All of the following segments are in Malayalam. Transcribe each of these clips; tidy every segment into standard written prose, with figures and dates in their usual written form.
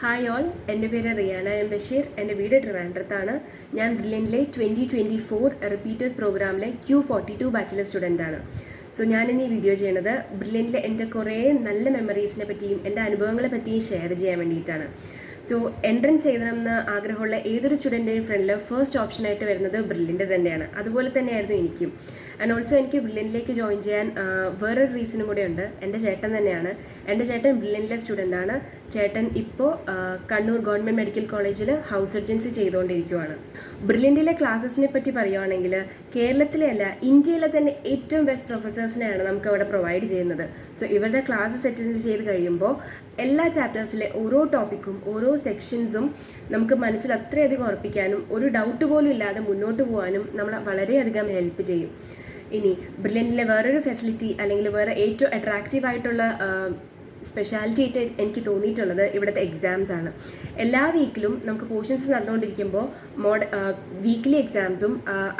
ഹായ് ഓൾ, എൻ്റെ പേര് റിയാന എം ബഷീർ. എൻ്റെ വീട് ട്രിവാൻഡ്രത്താണ്. ഞാൻ ബ്രില്യൻറ്റിലെ 2024 റിപ്പീറ്റേഴ്സ് പ്രോഗ്രാമിലെ Q42 ബാച്ചിലർ സ്റ്റുഡൻ്റാണ്. സോ ഞാനിന്ന് ഈ വീഡിയോ ചെയ്യുന്നത് ബ്രില്യൻറ്റിലെ എൻ്റെ കുറേ നല്ല മെമ്മറീസിനെ പറ്റിയും എൻ്റെ അനുഭവങ്ങളെ പറ്റിയും ഷെയർ ചെയ്യാൻ വേണ്ടിയിട്ടാണ്. സോ എൻട്രൻസ് എഴുതണമെന്ന് ആഗ്രഹമുള്ള ഏതൊരു സ്റ്റുഡൻറ്റിൻ്റെയും ഫ്രണ്ടിൽ ഫസ്റ്റ് ഓപ്ഷനായിട്ട് വരുന്നത് ബ്രില്യൻ്റ് തന്നെയാണ്. അതുപോലെ തന്നെയായിരുന്നു എനിക്കും. ആൻഡ് ഓൾസോ എനിക്ക് ബ്രില്യൻറ്റിലേക്ക് ജോയിൻ ചെയ്യാൻ വേറൊരു റീസണും കൂടെ ഉണ്ട്. എൻ്റെ ചേട്ടൻ തന്നെയാണ്. എൻ്റെ ചേട്ടൻ ബ്രില്യൻറ്റിലെ സ്റ്റുഡൻ്റാണ്. ചേട്ടൻ ഇപ്പോൾ കണ്ണൂർ ഗവൺമെൻറ് മെഡിക്കൽ കോളേജിൽ ഹൗസ് സർജൻസി ചെയ്തുകൊണ്ടിരിക്കുകയാണ്. ബ്രില്യൻറ്റിലെ ക്ലാസ്സസിനെ പറ്റി പറയുവാണെങ്കിൽ കേരളത്തിലെ അല്ല, ഇന്ത്യയിലെ തന്നെ ഏറ്റവും ബെസ്റ്റ് പ്രൊഫസേഴ്സിനെയാണ് നമുക്ക് അവിടെ പ്രൊവൈഡ് ചെയ്യുന്നത്. സോ ഇവരുടെ ക്ലാസ്സസ് അറ്റൻഡ് ചെയ്ത് കഴിയുമ്പോൾ എല്ലാ ചാപ്റ്റേഴ്സിലെ ഓരോ ടോപ്പിക്കും ഓരോ സെക്ഷൻസും നമുക്ക് മനസ്സിൽ അത്രയധികം ഉറപ്പിക്കാനും ഒരു ഡൗട്ട് പോലും ഇല്ലാതെ മുന്നോട്ട് പോകാനും നമ്മളെ വളരെയധികം ഹെൽപ്പ് ചെയ്യും. ഇനി ബ്രില്യൻറ്റിലെ വേറൊരു ഫെസിലിറ്റി അല്ലെങ്കിൽ വേറെ ഏറ്റവും അട്രാക്റ്റീവ് ആയിട്ടുള്ള സ്പെഷ്യാലിറ്റി ആയിട്ട് എനിക്ക് തോന്നിയിട്ടുള്ളത് ഇവിടുത്തെ എക്സാംസ് ആണ്. എല്ലാ വീക്കിലും നമുക്ക് പോർഷൻസ് നടന്നുകൊണ്ടിരിക്കുമ്പോൾ വീക്ക്ലി എക്സാംസും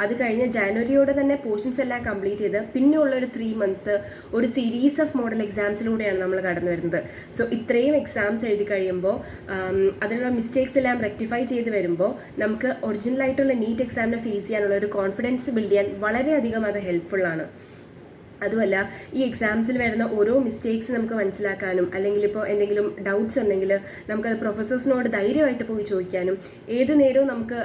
അത് കഴിഞ്ഞ് ജാനുവരിയോടെ തന്നെ പോർഷൻസ് എല്ലാം കംപ്ലീറ്റ് ചെയ്ത് പിന്നെ ഉള്ളൊരു 3 months ഒരു സീരീസ് ഓഫ് മോഡൽ എക്സാംസിലൂടെയാണ് നമ്മൾ കടന്നു വരുന്നത്. സോ ഇത്രയും എക്സാംസ് എഴുതി കഴിയുമ്പോൾ അതിനുള്ള മിസ്റ്റേക്സ് എല്ലാം റെക്ടിഫൈ ചെയ്ത് വരുമ്പോൾ നമുക്ക് ഒറിജിനലായിട്ടുള്ള നീറ്റ് എക്സാമിനെ ഫേസ് ചെയ്യാനുള്ള ഒരു കോൺഫിഡൻസ് ബിൽഡ് ചെയ്യാൻ വളരെയധികം അത് ഹെൽപ്ഫുള്ളാണ്. അതുമല്ല, ഈ എക്സാംസിൽ വരുന്ന ഓരോ മിസ്റ്റേക്സ് നമുക്ക് മനസ്സിലാക്കാനും അല്ലെങ്കിൽ ഇപ്പോൾ എന്തെങ്കിലും ഡൗട്ട്സ് ഉണ്ടെങ്കിൽ നമുക്കത് പ്രൊഫസേഴ്സിനോട് ധൈര്യമായിട്ട് പോയി ചോദിക്കാനും ഏത് നേരവും നമുക്ക്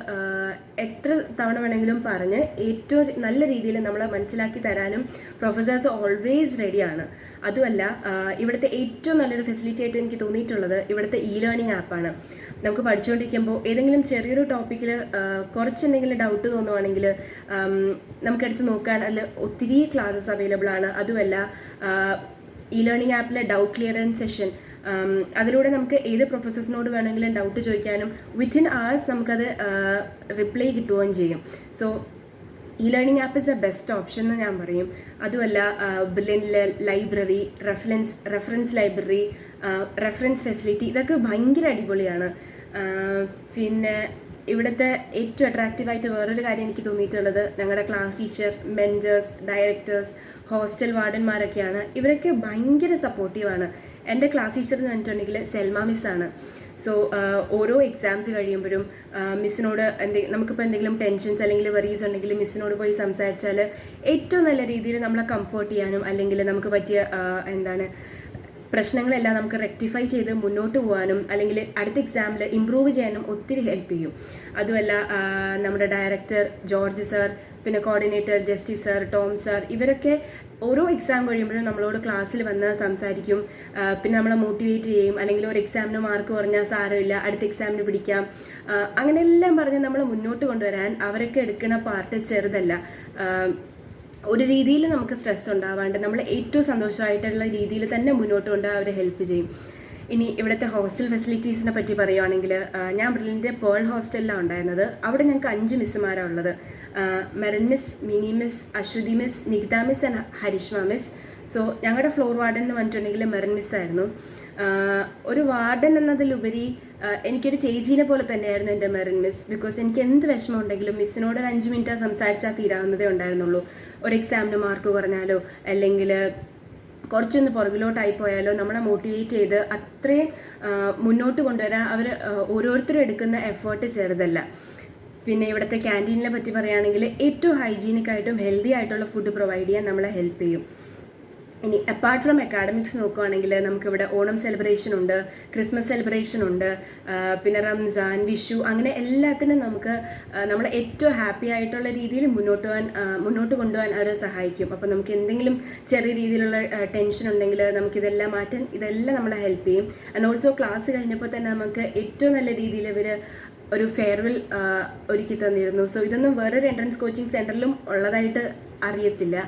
എത്ര തവണ വേണമെങ്കിലും പറഞ്ഞ് ഏറ്റവും നല്ല രീതിയിൽ നമ്മളെ മനസ്സിലാക്കി തരാനും പ്രൊഫസേഴ്സ് ഓൾവേസ് റെഡിയാണ്. അതുമല്ല, ഇവിടുത്തെ ഏറ്റവും നല്ലൊരു ഫെസിലിറ്റി ആയിട്ട് എനിക്ക് തോന്നിയിട്ടുള്ളത് ഇവിടുത്തെ ലേണിംഗ് ആപ്പാണ്. നമുക്ക് പഠിച്ചുകൊണ്ടിരിക്കുമ്പോൾ ഏതെങ്കിലും ചെറിയൊരു ടോപ്പിക്കിൽ കുറച്ചെന്തെങ്കിലും ഡൗട്ട് തോന്നുവാണെങ്കിൽ നമുക്കെടുത്ത് നോക്കാൻ അതിൽ ഒത്തിരി ക്ലാസ്സസ് അവൈലബിൾ ആണ്. അതുമല്ല, ലേണിംഗ് ആപ്പിലെ ഡൗട്ട് ക്ലിയറൻസ് സെഷൻ, അതിലൂടെ നമുക്ക് ഏത് പ്രൊഫസേഴ്സിനോട് വേണമെങ്കിലും ഡൗട്ട് ചോദിക്കാനും വിത്തിൻ അവേഴ്സ് നമുക്കത് റിപ്ലൈ കിട്ടുകയും ചെയ്യും. So learning app is a best option എന്ന് ഞാൻ പറയും. അതുമല്ല, ബ്രില്യൻറ്റിലെ library, reference library, reference facility ഇതൊക്കെ ഭയങ്കര അടിപൊളിയാണ്. പിന്നെ ഇവിടുത്തെ ഏറ്റവും അട്രാക്റ്റീവായിട്ട് വേറൊരു കാര്യം എനിക്ക് തോന്നിയിട്ടുള്ളത് ഞങ്ങളുടെ class teacher, mentors, directors, hostel വാർഡന്മാരൊക്കെയാണ്. ഇവരൊക്കെ ഭയങ്കര സപ്പോർട്ടീവാണ്. എൻ്റെ ക്ലാസ് ടീച്ചർ എന്ന് പറഞ്ഞിട്ടുണ്ടെങ്കിൽ സെൽമ മിസ്സാണ്. സോ ഓരോ എക്സാംസ് കഴിയുമ്പോഴും മിസ്സിനോട് നമുക്കിപ്പോൾ എന്തെങ്കിലും ടെൻഷൻസ് അല്ലെങ്കിൽ വറീസ് ഉണ്ടെങ്കിൽ മിസ്സിനോട് പോയി സംസാരിച്ചാൽ ഏറ്റവും നല്ല രീതിയിൽ നമ്മളെ കംഫർട്ട് ചെയ്യാനും അല്ലെങ്കിൽ നമുക്ക് പറ്റിയ പ്രശ്നങ്ങളെല്ലാം നമുക്ക് റെക്ടിഫൈ ചെയ്ത് മുന്നോട്ട് പോകാനും അല്ലെങ്കിൽ അടുത്ത എക്സാമിൽ ഇമ്പ്രൂവ് ചെയ്യാനും ഒത്തിരി ഹെൽപ്പ് ചെയ്യും. അതുമല്ല, നമ്മുടെ ഡയറക്ടർ ജോർജ് സർ, പിന്നെ coordinator justice sir, Tom sir, ഇവരൊക്കെ ഓരോ എക്സാം കഴിയുമ്പോഴും നമ്മളോട് ക്ലാസ്സിൽ വന്ന് സംസാരിക്കും. പിന്നെ നമ്മളെ മോട്ടിവേറ്റ് ചെയ്യും. അല്ലെങ്കിൽ ഒരു എക്സാമിന് മാർക്ക് കുറഞ്ഞാൽ സാരമില്ല, അടുത്ത എക്സാമിന് പിടിക്കാം, അങ്ങനെയെല്ലാം പറഞ്ഞ് നമ്മളെ മുന്നോട്ട് കൊണ്ടുവരാൻ അവരൊക്കെ എടുക്കുന്ന പാർട്ട് ചെറുതല്ല. ഒരു രീതിയിൽ നമുക്ക് സ്ട്രെസ് ഉണ്ടാവാണ്ട് നമ്മൾ ഏറ്റവും സന്തോഷമായിട്ടുള്ള രീതിയിൽ തന്നെ മുന്നോട്ട് കൊണ്ടുപോകാൻ അവർ ഹെൽപ്പ് ചെയ്യും. ഇനി ഇവിടുത്തെ ഹോസ്റ്റൽ ഫെസിലിറ്റീസിനെ പറ്റി പറയുകയാണെങ്കിൽ ഞാൻ ബ്രില്യൻറ്റിൻ്റെ പേൾ ഹോസ്റ്റലിലാണ് ഉണ്ടായിരുന്നത്. അവിടെ ഞങ്ങൾക്ക് 5 മിസ്സുമാരാണ് ഉള്ളത്. Merin miss, Mini miss, Aswathy miss, Nikita miss and Harishma miss. So ഞങ്ങളുടെ ഫ്ലോർ വാർഡൻ എന്ന് പറഞ്ഞിട്ടുണ്ടെങ്കിൽ മെറിൻ മിസ്സായിരുന്നു. ഒരു വാർഡൻ എന്നതിലുപരി എനിക്കൊരു ചേച്ചീനെ പോലെ തന്നെയായിരുന്നു എൻ്റെ മെറിൻ മിസ്. ബിക്കോസ് എനിക്ക് എന്ത് വിഷമം ഉണ്ടെങ്കിലും മിസ്സിനോട് ഒരു 5 മിനിറ്റ് സംസാരിച്ചാൽ തീരാവുന്നതേ ഉണ്ടായിരുന്നുള്ളൂ. ഒരു എക്സാമിന് മാർക്ക് കുറഞ്ഞാലോ അല്ലെങ്കിൽ കുറച്ചൊന്ന് പുറകിലോട്ടായി പോയാലോ നമ്മളെ മോട്ടിവേറ്റ് ചെയ്ത് അത്രയും മുന്നോട്ട് കൊണ്ടുവരാൻ അവർ ഓരോരുത്തരും എടുക്കുന്ന എഫേർട്ട് ചെറുതല്ല. പിന്നെ ഇവിടുത്തെ ക്യാൻറ്റീനിനെ പറ്റി പറയുകയാണെങ്കിൽ ഏറ്റവും ഹൈജീനിക്കായിട്ടും ഹെൽത്തി ആയിട്ടുള്ള ഫുഡ് പ്രൊവൈഡ് ചെയ്യാൻ നമ്മളെ ഹെൽപ്പ് ചെയ്യും. ഇനി അപ്പാർട്ട് ഫ്രം അക്കാഡമിക്സ് നോക്കുകയാണെങ്കിൽ നമുക്കിവിടെ ഓണം സെലിബ്രേഷൻ ഉണ്ട്, ക്രിസ്മസ് സെലിബ്രേഷൻ ഉണ്ട്, പിന്നെ റംസാൻ, വിഷു, അങ്ങനെ എല്ലാത്തിനും നമുക്ക് നമ്മൾ ഏറ്റവും ഹാപ്പി ആയിട്ടുള്ള രീതിയിൽ മുന്നോട്ട് കൊണ്ടുപോകാൻ അവർ സഹായിക്കും. അപ്പോൾ നമുക്ക് എന്തെങ്കിലും ചെറിയ രീതിയിലുള്ള ടെൻഷൻ ഉണ്ടെങ്കിൽ നമുക്കിതെല്ലാം മാറ്റാൻ ഇതെല്ലാം നമ്മളെ ഹെൽപ്പ് ചെയ്യും. ആൻഡ് ഓൾസോ ക്ലാസ് കഴിഞ്ഞപ്പോൾ തന്നെ നമുക്ക് ഏറ്റവും നല്ല രീതിയിൽ ഇവർ ഒരു ഫെയർവെൽ ഒരുക്കി തന്നിരുന്നു. സോ ഇതൊന്നും വേറൊരു എൻട്രൻസ് കോച്ചിങ് സെൻറ്ററിലും ഉള്ളതായിട്ട് അറിയത്തില്ല.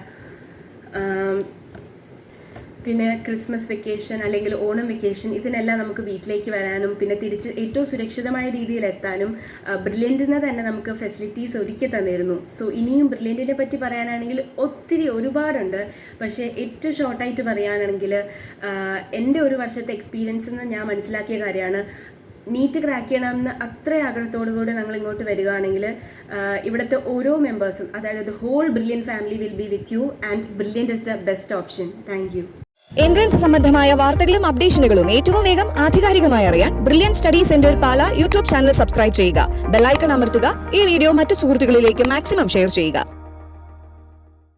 പിന്നെ ക്രിസ്മസ് വെക്കേഷൻ അല്ലെങ്കിൽ ഓണം വെക്കേഷൻ ഇതിനെല്ലാം നമുക്ക് വീട്ടിലേക്ക് വരാനും പിന്നെ തിരിച്ച് ഏറ്റവും സുരക്ഷിതമായ രീതിയിൽ എത്താനും ബ്രില്യൻറ്റിൽ നിന്ന് തന്നെ നമുക്ക് ഫെസിലിറ്റീസ് ഒരുക്കി തന്നിരുന്നു. സോ ഇനിയും ബ്രില്യൻറ്റിനെ പറ്റി പറയാനാണെങ്കിൽ ഒരുപാടുണ്ട്. പക്ഷേ ഏറ്റവും ഷോർട്ടായിട്ട് പറയുകയാണെങ്കിൽ എൻ്റെ ഒരു വർഷത്തെ എക്സ്പീരിയൻസിൽ നിന്ന് ഞാൻ മനസ്സിലാക്കിയ കാര്യമാണ്, നീറ്റ് ക്രാക്ക് ചെയ്യണമെന്ന് അത്ര ആഗ്രഹത്തോടു കൂടി ഞങ്ങൾ ഇങ്ങോട്ട് വരികയാണെങ്കിൽ ഇവിടുത്തെ ഓരോ മെമ്പേഴ്സും, അതായത് the whole Brilliant family will be with you and Brilliant is the best option. Thank you. Entrance സംബന്ധമായ വാർത്തകളും അപ്ഡേഷനുകളും ഏറ്റവും വേഗം ആധികാരികമായി അറിയാൻ Brilliant study centre Pala YouTube channel subscribe ചെയ്യുക. ബെല്ലൈക്കൺ അമർത്തുക. ഈ വീഡിയോ മറ്റു സുഹൃത്തുക്കളിലേക്ക് മാക്സിമം ഷെയർ ചെയ്യുക.